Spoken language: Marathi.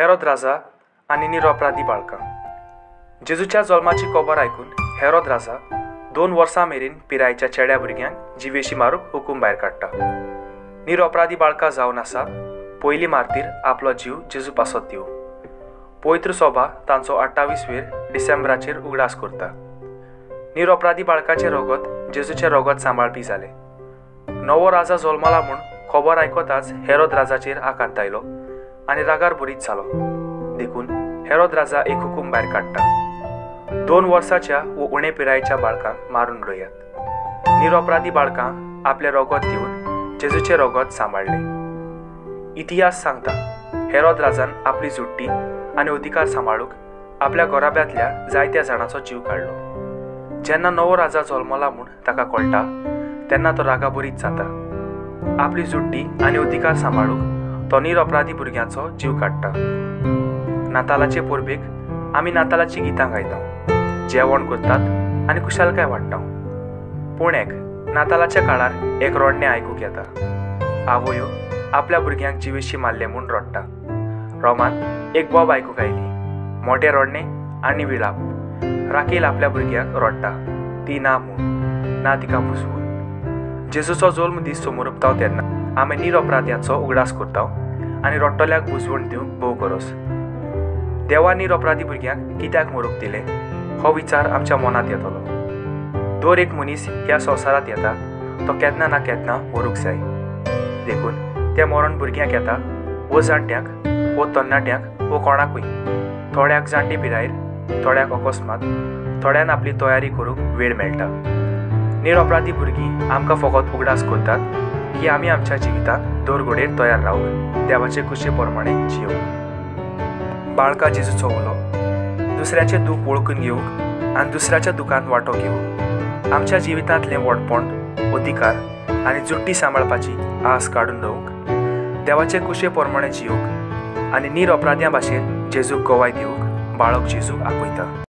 हेरोद राजा आनी निरपराधी बाळकां। जेजूच्या जल्माची खबर आयकून हेरोद राजा 2 वर्सां मेरेन पिरायेच्या चेड्या भुरग्यांक जिवेशी मारूंक हुकूम भायर काडटा। निरपराधी बाळकां जावन आसा पयली मार्तीर आपलो जीव जेजू पासत दिवं। पवित्र सभा तांचो 28 डिसेंबराचेर उगडास करता। निरपराधी बाळकाचें रगत जेजूचें रगत सांबाळपी जालें। नवो राजा जल्मला म्हूण खबर आयकताच हेरोद राजाचेर आकांत आयलो आनी रागार भरीत जालो। देखून हेरोद राजा एक हुकूम भायर काडटा, 2 वर्साच्या व उणे पिरायेच्या बाळकांक मारून उडयात। निरपराधी बाळकांक आपलें रगत दिवन जेजूचें रगत सांबाळलें। इतिहास सांगता हेरोद राजान आपली जुट्टी आनी अधिकार सांबाळूंक आपल्या घराब्यांतल्या जायत्या जाणांचो जीव काडलो। जेन्ना नवो राजा जल्मला म्हूण ताका कळटा तेन्ना तो रागाभरीत जाता। आपली जुट्टी आनी अधिकार सांबाळूंक तो निरपराधी भुरग्यांचो जीव काडटा। नातालाचे परबेक आमी नातालाची गितां गायता, जेवण करतात आनी खुशालकाय वाडटा। पुणेक नातालाच्या काळार एक रोडणें आयकूंक येता। आवयो आपल्या भुरग्यांक जिवेशी मारले म्हूण रडटा। रोमान एक बोब आयकूंक आयली, मोठे रोडणें आनी विलाप। राकेल आपल्या भुरग्यांक रडटा, ती ना म्हूण, ना तिका बुजवून। जेजूचो जल्म दीस समोर उपता तेन्ना आमी निरपराध्याचो उगडास करता आनी रडटल्याक बुजवण दिवंक भोव गरज। देवा निरपराधी भुरग्यांक कित्याक मरूंक दिलें हो विचार आमच्या मनांत येतलो। दर एक मनीस ह्या संवसारांत येता तो केन्ना ना केन्ना मरूंक जाय। देखून तें मरण भुरग्यांक येता वो जाणट्यांक वो तरणाट्यांक वो कोणाकूय। थोड्याक जाणटे पिरायेर, थोड्याक अकस्मात, थोड्यान आपली तयारी करूंक वेळ मेळटा। निरपराधी भुरगीं आमकां फकत उगडास करतात की आमी आमच्या जिवितांत दर घडयेर तयार रावूंक, देवाचे कुशे प्रमाणे जियोंक। बाळका जेजूचो उलो दुसऱ्याचें दूख वळखून घेवंक आनी दुसऱ्याच्या दुखांत वांटो घेवंक, आमच्या जिवितांतलें वडपण, अधिकार आनी जुट्टी सांबाळपाची आस काडून दवरूंक, देवाचे कुशे प्रमाणे जियोंक आनी निरपराध्यां भाशेन जेजूक गोवाय दिवंक बाळक जेजू आपयता।